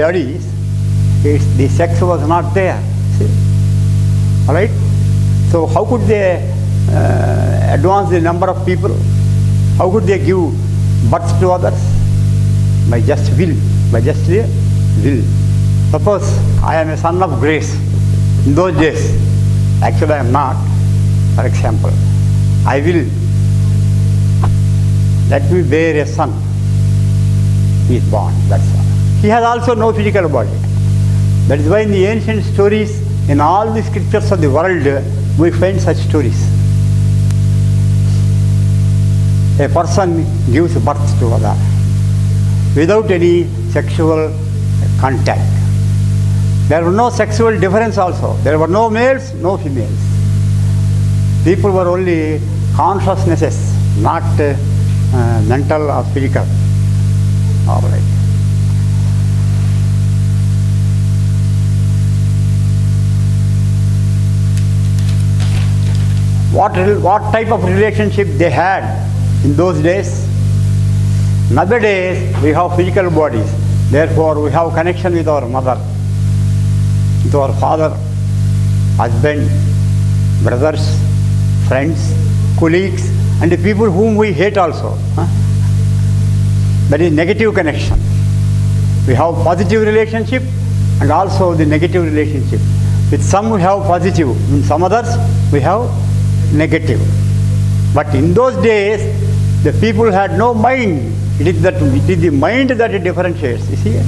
bodies, the sex was not there. See? All right? So how could they advance the number of people? How could they give birth to others? By just will, by just the will. Suppose I am a son of grace. In those days, actually I am not. For example, I will let me bear a son. He is born, that's all. He has also no physical body. That is why in the ancient stories, in all the scriptures of the world, we find such stories. A person gives birth to another without any sexual contact. There was no sexual difference also. There were no males, no females. People were only consciousnesses, not mental or physical. All right. What type of relationship they had in those days? Nowadays, we have physical bodies. Therefore, we have connection with our mother, with our father, husband, brothers, friends, colleagues, and the people whom we hate also. That is negative connection. We have positive relationship and also the negative relationship. With some we have positive, in some others we have negative. But in those days, the people had no mind. It is the mind that differentiates. You see,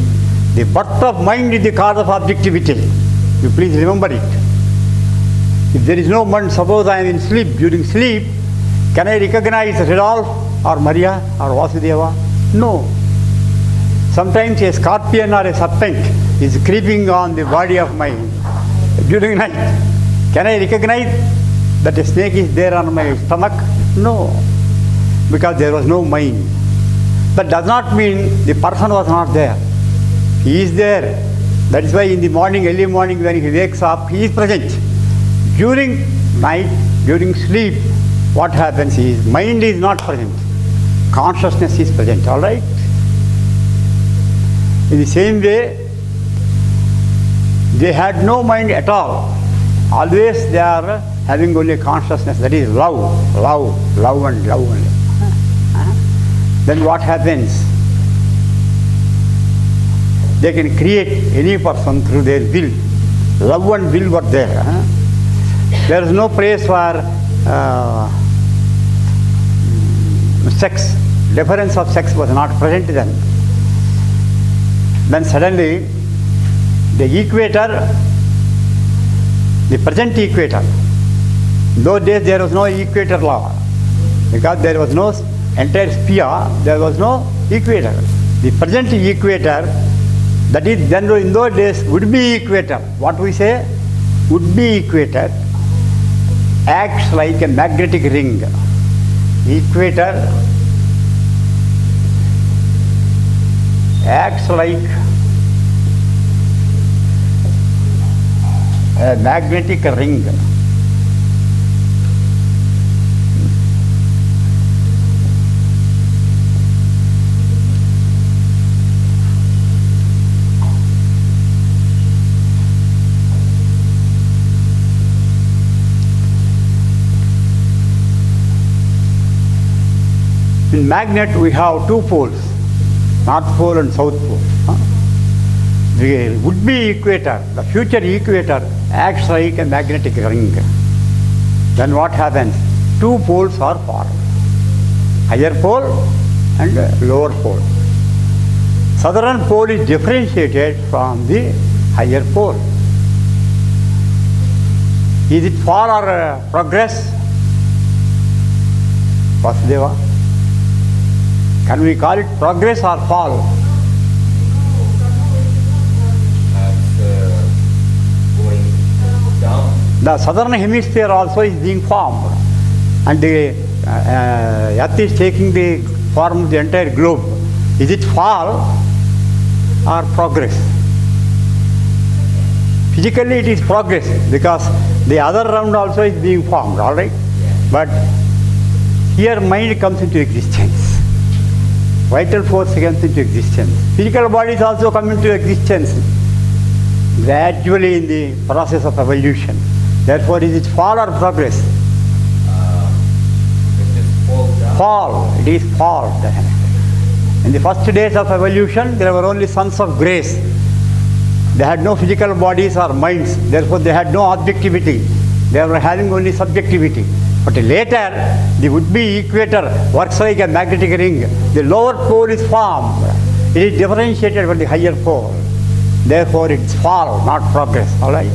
the birth of mind is the cause of objectivity. You please remember it. If there is no mind, suppose I am in sleep. During sleep, can I recognize Rudolph or Maria or Vasudeva? No. Sometimes a scorpion or a serpent is creeping on the body of mine during night. Can I recognize that a snake is there on my stomach? No. Because there was no mind. That does not mean the person was not there. He is there. That is why in the morning, early morning when he wakes up, he is present. During night, during sleep, what happens is mind is not present. Consciousness is present, all right? In the same way, they had no mind at all. Always they are having only consciousness, that is love and love only. Then what happens? They can create any person through their will. Love and will were there. There is no place for sex. Difference of sex was not present then. Then suddenly, the equator, the present equator, in those days there was no equator law, because there was no entire sphere, there was no equator. The present equator, that is then in those days would be equator. What we say? Would be equator acts like a magnetic ring. Equator acts like a magnetic ring. In magnet we have two poles, North Pole and South Pole. The would-be equator, the future equator acts like a magnetic ring. Then what happens? Two poles are formed, higher pole and lower pole. Southern pole is differentiated from the higher pole. Is it fall or progress? Vasudeva? Can we call it progress or fall? Going down. The southern hemisphere also is being formed, and the earth is taking the form of the entire globe. Is it fall or progress? Physically it is progress, because the other round also is being formed, alright? But here mind comes into existence. Vital force comes into existence. Physical bodies also come into existence gradually in the process of evolution. Therefore, is it fall or progress? It just falls down. Fall. It is fall. In the first days of evolution, there were only sons of grace. They had no physical bodies or minds. Therefore, they had no objectivity. They were having only subjectivity. But later, the would-be equator works like a magnetic ring. The lower pole is formed. It is differentiated from the higher pole. Therefore, it's fall, not progress. All right?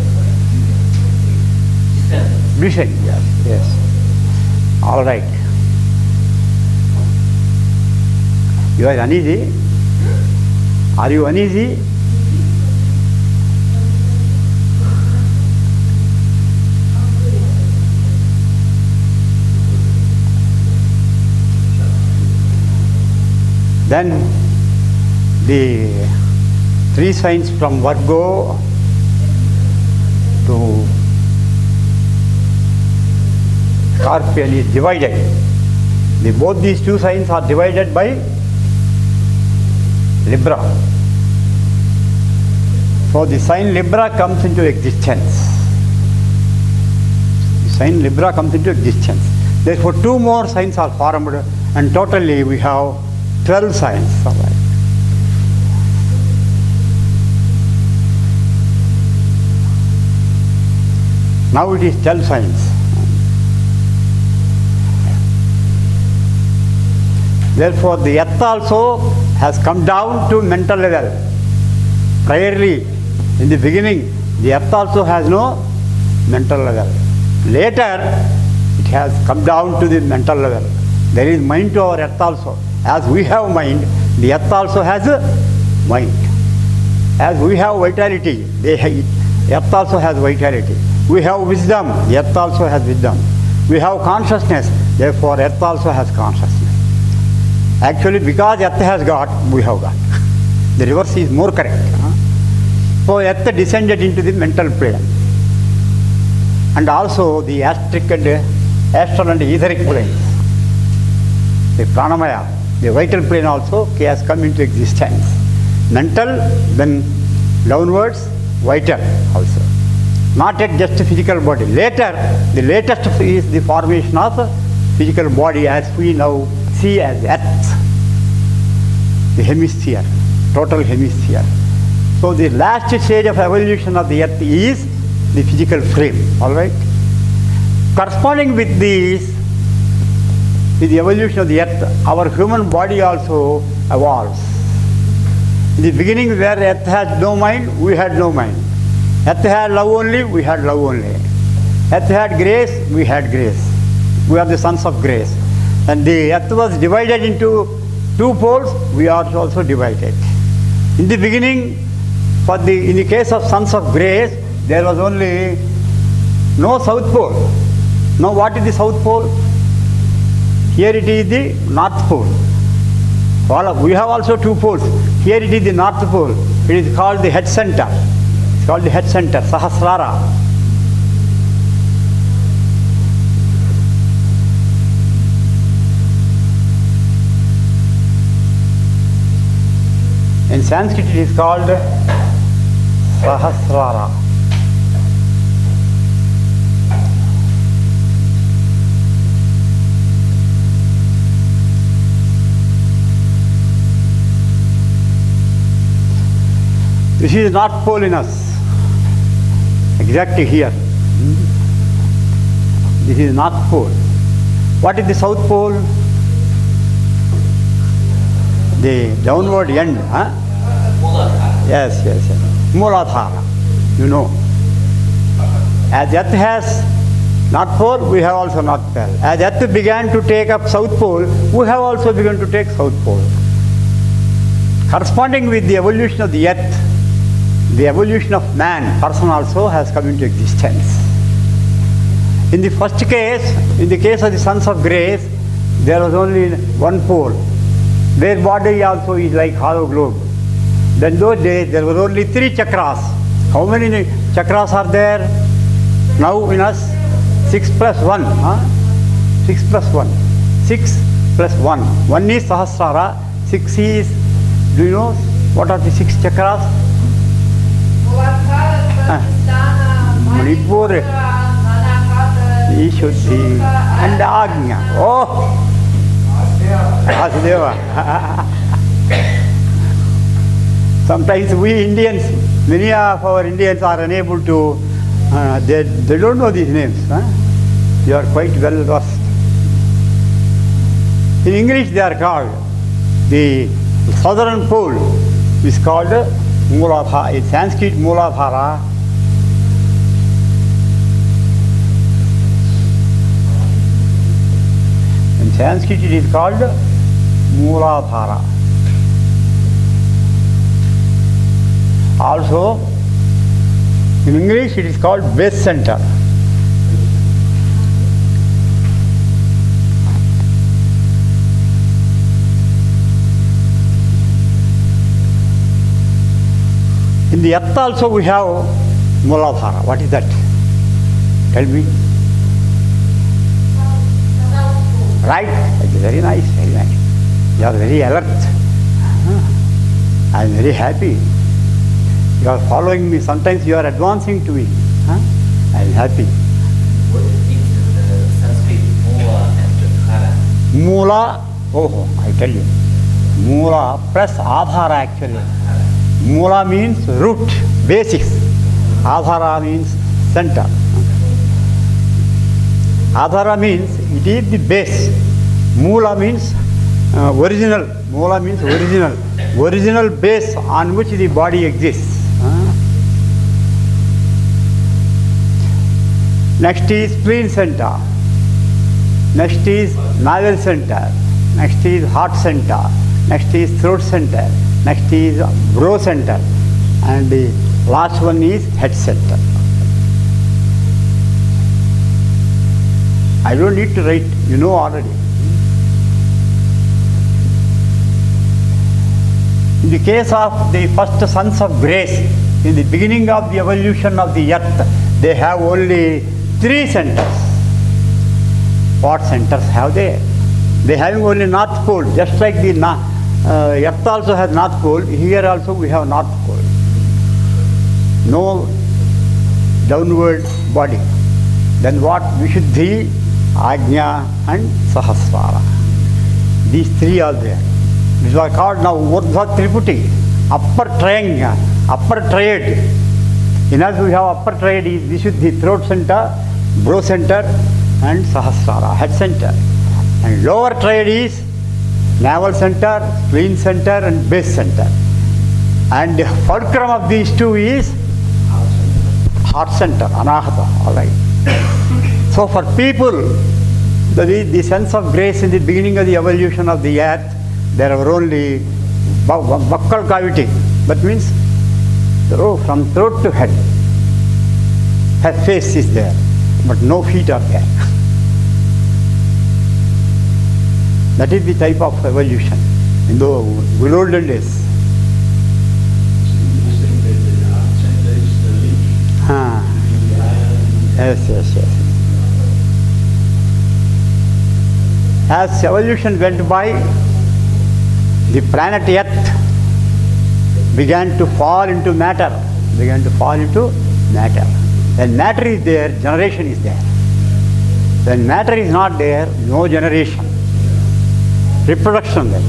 Descent, yes, yes. All right. You are uneasy? Are you uneasy? Then the three signs from Virgo to Scorpion is divided. Both these two signs are divided by Libra. So the sign Libra comes into existence. The sign Libra comes into existence. Therefore, two more signs are formed, and totally we have 12 signs. All right. Now it is 12 signs. Therefore, the earth also has come down to mental level. Priorly, in the beginning, the earth also has no mental level. Later, it has come down to the mental level. There is mind to our earth also. As we have mind, the earth also has a mind. As we have vitality, earth also has vitality. We have wisdom, the earth also has wisdom. We have consciousness, therefore earth also has consciousness. Actually, because earth has got, we have got. The reverse is more correct. So earth descended into the mental plane. And also the astral and etheric planes. The pranamaya, the vital plane also has come into existence. Mental, then downwards, vital also. Not yet just a physical body. Later, the latest is the formation of a physical body as we now see as earth. The hemisphere, total hemisphere. So the last stage of evolution of the earth is the physical frame. All right. Corresponding with this, with the evolution of the earth, our human body also evolves. In the beginning, where earth has no mind, we had no mind. Earth had love only, we had love only. Earth had grace, we had grace. We are the sons of grace. And the earth was divided into two poles, we are also divided. In the beginning, in the case of sons of grace, there was only no south pole. Now what is the south pole? Here it is the north pole. We have also two poles. Here it is the north pole. It is called the head center. It's called the head center, Sahasrara. In Sanskrit it is called Sahasrara. This is North Pole in us, exactly here. This is North Pole. What is the South Pole? The downward end. Huh? Yes. Mooladhara, you know. As Earth has North Pole, we have also North Pole. As Earth began to take up South Pole, we have also begun to take South Pole. Corresponding with the evolution of the Earth, the evolution of man, person also has come into existence. In the first case, in the case of the sons of grace, there was only one pole. Their body also is like hollow globe. Then those days there were only 3 chakras. How many chakras are there? Now in us, 6 plus 1. Huh? 6 plus 1. 6 plus 1. 1 is Sahasrara, 6 is, do you know what are the 6 chakras? Manipur, Ishuddhi, and Agnya. Oh! Asdeva. Sometimes we Indians, many of our Indians are unable to, they don't know these names. Huh? You are quite well versed. In English they are called, the southern pole is called Mooladhara. In Sanskrit, Mooladhara. In Sanskrit it is called Mooladhara. Also, in English it is called base center. In the earth also we have Mooladhara. What is that? Tell me. Right? Very nice, very nice. You are very alert. I am very happy. You are following me. Sometimes you are advancing to me. I am happy. What is Sanskrit Moola and Dhara? Moola, I tell you. Moola plus Adhara actually. Moola means root, basics. Adhara means center. Adhara means it is the base. Moola means original. Moola means original. Original base on which the body exists. Next is spleen center. Next is navel center. Next is heart center. Next is throat center. Next is brow center. And the last one is head center. I don't need to write, you know already. In the case of the first sons of grace, in the beginning of the evolution of the earth, they have only 3 centers. What centers have they? They have only North Pole, just like the earth also has North Pole, here also we have North Pole. No downward body. Then what? Vishuddhi, Ajna and Sahasrara. These 3 are there. These are called now Urdhva Triputi, upper triangle, upper triad. In us we have upper triad is Vishuddhi, throat center, brow center and Sahasrara, head center. And lower triad is navel center, spleen center and base center. And the fulcrum of these 2 is heart center, Anahata, alright. So for people, the sense of grace in the beginning of the evolution of the earth, there were only buccal cavity. That means from throat to head. Her face is there, but no feet are there. That is the type of evolution in the good olden days. Yes. As evolution went by, the planet Earth began to fall into matter. When matter is there, generation is there. When matter is not there, no generation. Reproduction then.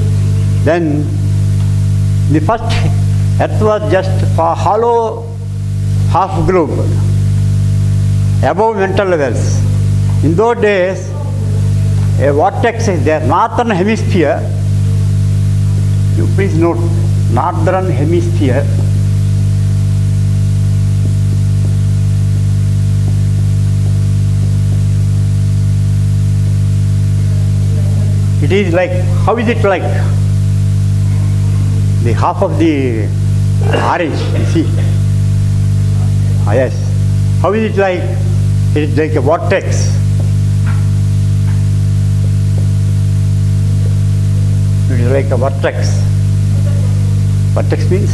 Then the first earth was just a hollow half globe above mental levels. In those days, a vortex is there, northern hemisphere. You please note, northern hemisphere. It is like, how is it like? The half of the orange, you see. Yes. How is it like? It is like a vortex. It is like a vortex. Vortex means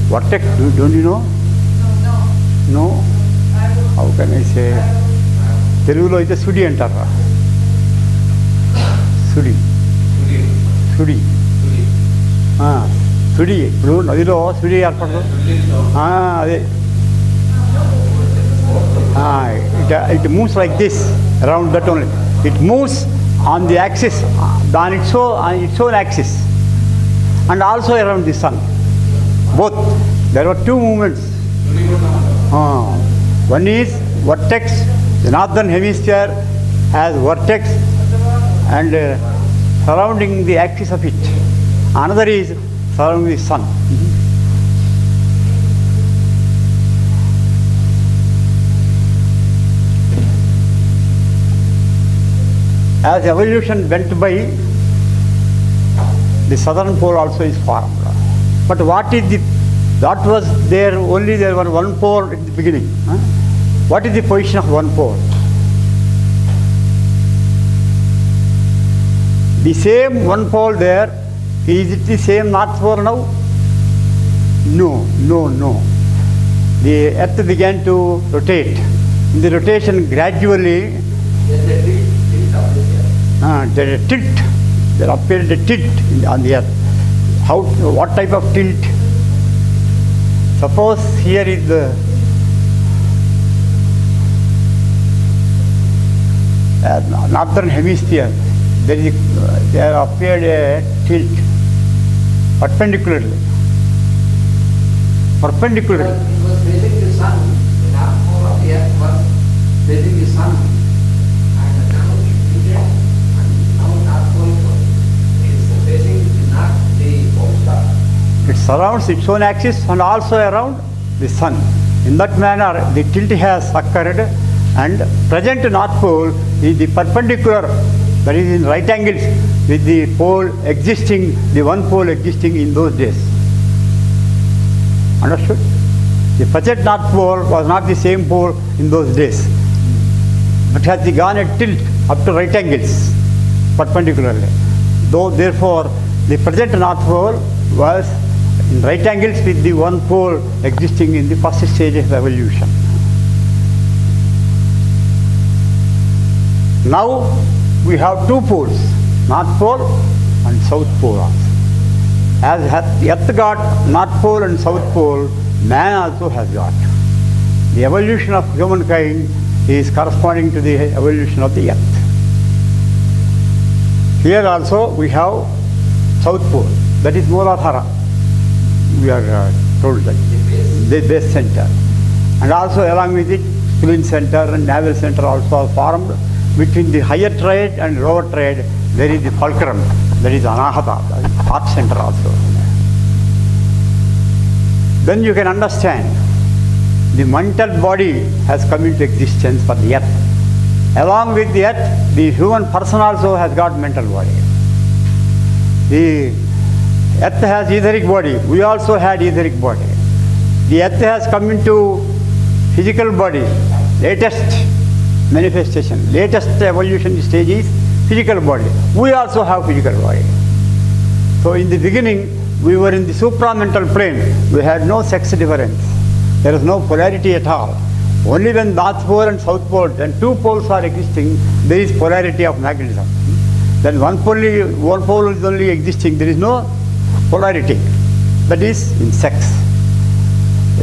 vortex, don't you know? No. How can I say? Telugulo అయితే సుడి అంటారా? సుడి సుడి సుడి ఇప్పుడు నదిలో సుడి ఏర్పడదు అదే it moves like this around that only. It moves on the axis, on its own axis, and also around the sun. Both. There were two movements. One is vortex. The northern hemisphere has vortex and surrounding the axis of it. Another is surrounding the sun. As evolution went by, the southern pole also is formed. But that was there, only there was one pole at the beginning. What is the position of one pole? The same one pole there, is it the same North Pole now? No. The earth began to rotate. In the rotation gradually, there is a tilt. There appeared a tilt on the earth. What type of tilt? Suppose here is the northern hemisphere. There appeared a tilt perpendicularly. It was facing the sun. The north pole of the earth was facing the sun. And now it tilted, and now north pole is facing the north, the pole star. It surrounds its own axis and also around the sun. In that manner, the tilt has occurred, and present North Pole is the perpendicular, that is in right angles with the pole existing, the one pole existing in those days. Understood? The present North Pole was not the same pole in those days, but has gone a tilt up to right angles perpendicularly. Therefore, the present North Pole was in right angles with the one pole existing in the first stage of evolution. Now we have two poles, North Pole and South Pole also. As the earth got North Pole and South Pole, man also has got. The evolution of humankind is corresponding to the evolution of the earth. Here also we have South Pole, that is Mooladhara. We are told that the base center, and also along with it spleen center and navel center also are formed. Between the higher triad and lower triad there is the fulcrum, that is Anahata, the heart center also. Then you can understand the mental body has come into existence for the earth. Along with the earth, the human person also has got mental body. The earth has etheric body. We also had etheric body. The earth has come into physical body. Latest manifestation, latest evolution stage is physical body. We also have physical body. So in the beginning, we were in the supramental plane. We had no sex difference. There is no polarity at all. Only when North Pole and South Pole, then two poles are existing, there is polarity of magnetism. Then one pole is only existing, there is no polarity. That is in sex.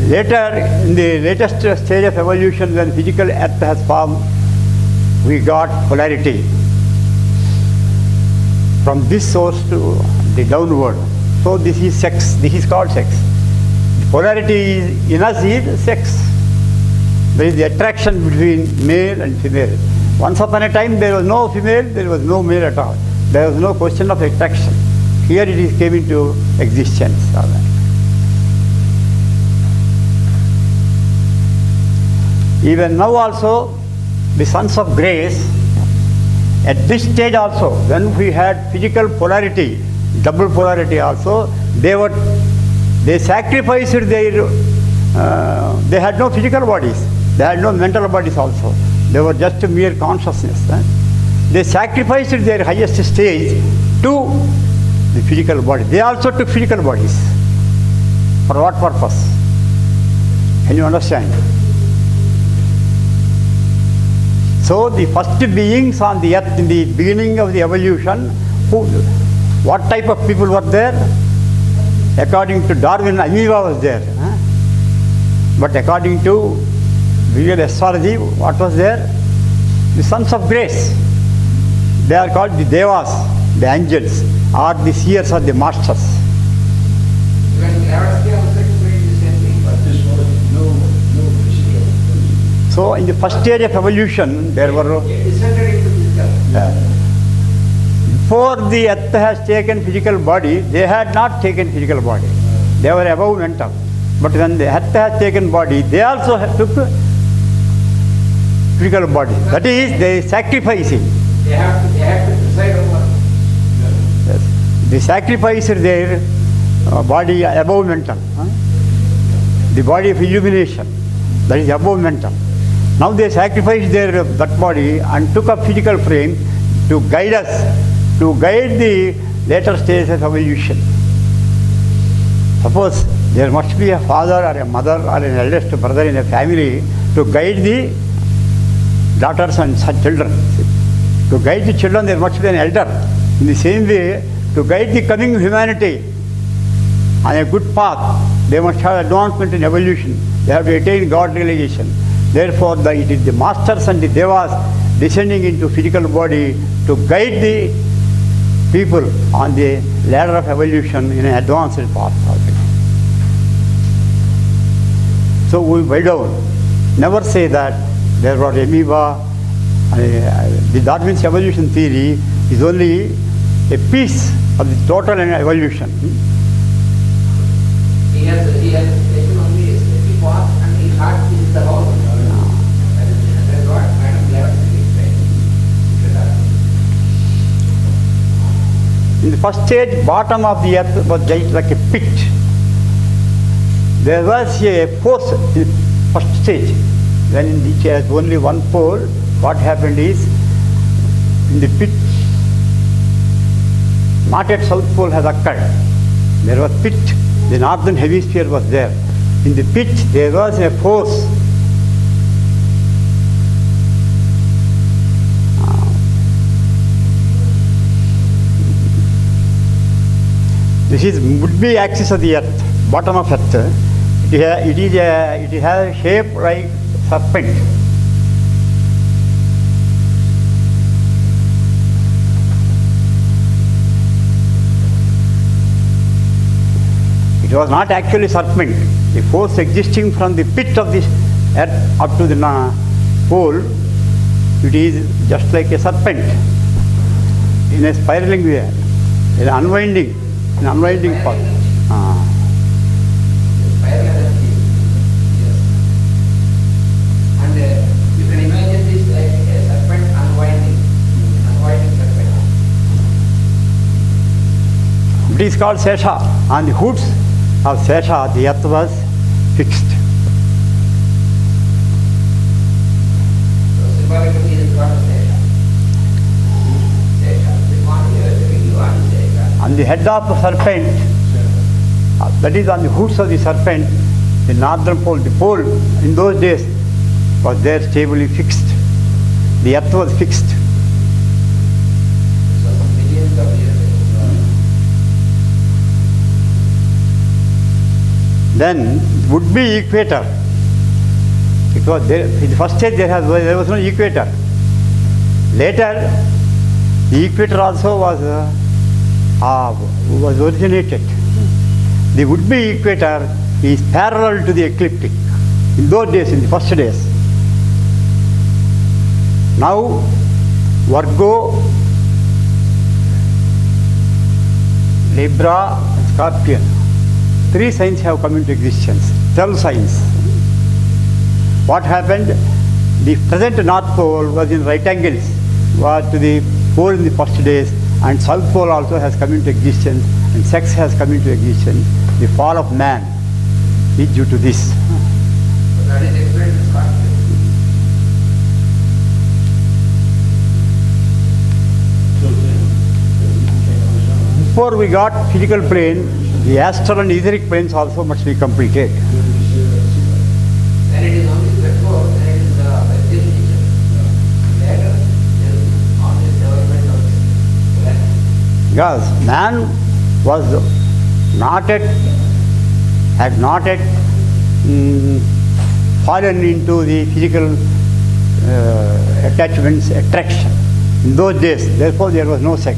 Later, in the latest stage of evolution, when physical earth has formed, we got polarity. From this source to the downward. So this is sex, this is called sex. The polarity in us is sex. There is the attraction between male and female. Once upon a time there was no female, there was no male at all. There was no question of attraction. Here it is came into existence. Even now also, the sons of grace, at this stage also, when we had physical polarity, double polarity also, they sacrificed their, they had no physical bodies, they had no mental bodies also. They were just a mere consciousness. They sacrificed their highest stage to the physical body. They also took physical bodies. For what purpose? Can you understand? So the first beings on the earth in the beginning of the evolution, what type of people were there? According to Darwin, amoeba was there. But according to real astrology, what was there? The sons of grace. They are called the devas, the angels, or the seers or the masters. Even gravity also explains the same thing. But this was no physical. So in the first stage of evolution, there were, It descended into physical. before the earth has taken physical body, they had not taken physical body. They were above mental. But when the earth has taken body, they also took physical body. That is, they sacrificing. They have to decide over. Yes. They sacrificed their body above mental. The body of illumination, that is above mental. Now they sacrificed that body and took a physical frame to guide us, to guide the later stages of evolution. Suppose there must be a father or a mother or an eldest brother in a family to guide the daughters and such children. To guide the children, there must be an elder. In the same way, to guide the coming humanity on a good path, they must have advancement in evolution. They have to attain God realization. Therefore, it is the masters and the devas descending into physical body to guide the people on the ladder of evolution in an advanced path. So we bow down. Never say that there was amoeba. The Darwin's evolution theory is only a piece of the total evolution. He has taken only a specific path and he thought this is the whole. That is what Madam Blavatsky explained. In the first stage, bottom of the earth was just like a pit. There was a force in the first stage. When it has only one pole, what happened is, in the pit, not at South Pole has occurred. There was pit, the northern hemisphere was there. In the pit, there was a force. This would be axis of the earth, bottom of earth. It has a shape like serpent. It was not actually serpent. The force existing from the pit of this earth up to the pole, it is just like a serpent in a spiraling way, an unwinding path. Spiral energy. Yes. And you can imagine this like a serpent unwinding serpent. It is called Sesha. On the hoods of Sesha, the earth was fixed. So symbolically it is called Sesha. Sesha. This one you are giving you on Sesha. On the head of the serpent, that is on the hoods of the serpent, the northern pole, the pole in those days was there stably fixed. The earth was fixed. So some millions of years ago. Then would be equator. It was there, in the first stage there was no equator. Later, the equator also was originated. The would-be equator is parallel to the ecliptic in those days, in the first days. Now, Virgo, Libra, and Scorpion, 3 signs have come into existence, 12 signs. What happened? The present North Pole was in right angles, was to the pole in the first days, and South Pole also has come into existence, and sex has come into existence. The fall of man is due to this. So that is explained in Scorpio. Before we got physical plane, the astral and etheric planes also must be completed. Then it is only before, then it is the Western nature. Because man was not yet, had not yet fallen into the physical attachments, attraction. In those days, therefore there was no sex.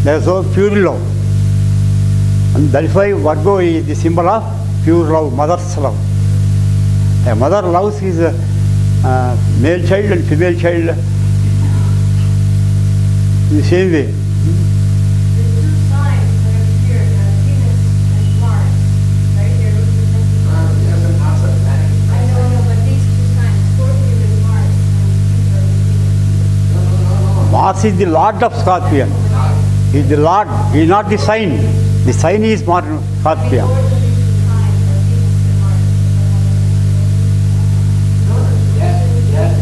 There was no pure love. And that is why Virgo is the symbol of pure love, mother's love. A mother loves his male child and female child in the same way. The two signs that are here, Venus and Mars, right? They're representing. There's an answer planet. I know, but these two signs, Scorpio is Mars and Libra is Venus. No. Mars is the lord of Scorpion. He is the lord, he is not the sign. The sign is Mars, Scorpion. Both of these two signs are Venus and Mars. Yes,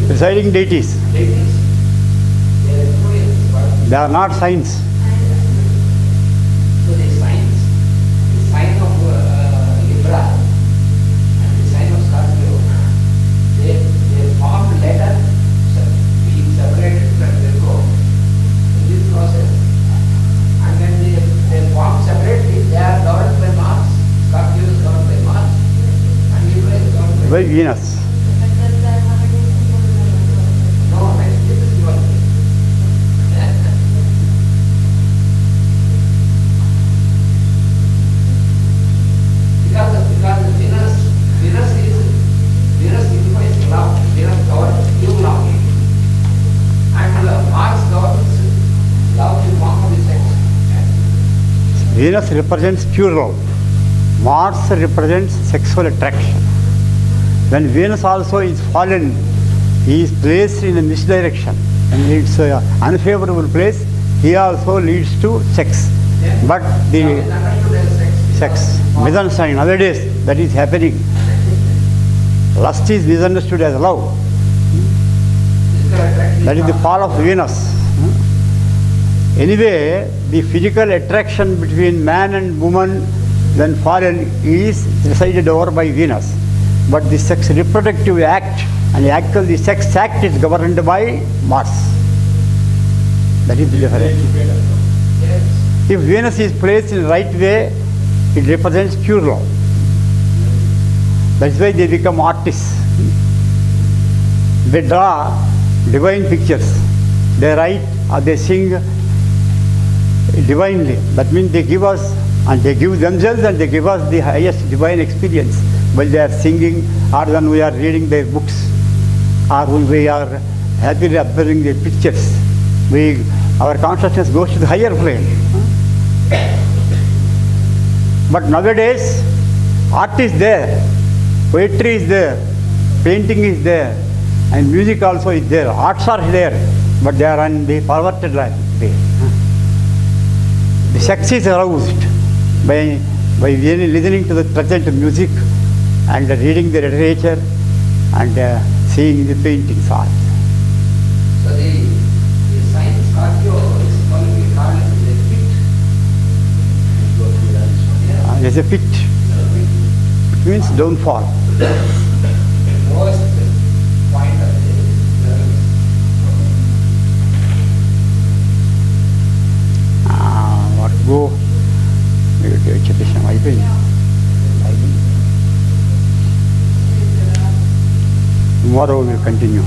Presiding deities. deities. They are influenced, but They are not signs. so the signs, the sign of Libra and the sign of Scorpio, they formed later, being separated from Virgo in this process. And then they form separately. They are governed by Mars. Scorpio is governed by Mars, and Libra is governed by By Venus. But does that have any symbolism? no. This is what. Because Venus signifies love. Venus governs pure love, and Mars governs love in form of the sex. Venus represents pure love. Mars represents sexual attraction. When Venus also is fallen, he is placed in a misdirection. And it's an unfavorable place, he also leads to sex. But Love the is understood as sex. misunderstanding nowadays, that is happening. Lust is misunderstood as love. Physical attraction That is the not- fall of Venus. Anyway, the physical attraction between man and woman when fallen is decided over by Venus. But the sex reproductive act and the sex act is governed by Mars. That is the difference. Yes. If Venus is placed in the right way, it represents pure love. That's why they become artists. They draw divine pictures. They write or they sing divinely. That means they give us and they give themselves and they give us the highest divine experience while they are singing or when we are reading their books or when we are happily observing their pictures. Our consciousness goes to the higher plane. But nowadays, art is there, poetry is there, painting is there, and music also is there. Arts are there, but they are on the perverted way. The sex is aroused by really listening to the present music and reading the literature and seeing the paintings art. So the sign Scorpio is called as a pit. There's a pit, it means downfall. The lowest point of the What go? చెప్పేసాం అయిపోయింది. Tomorrow we will continue.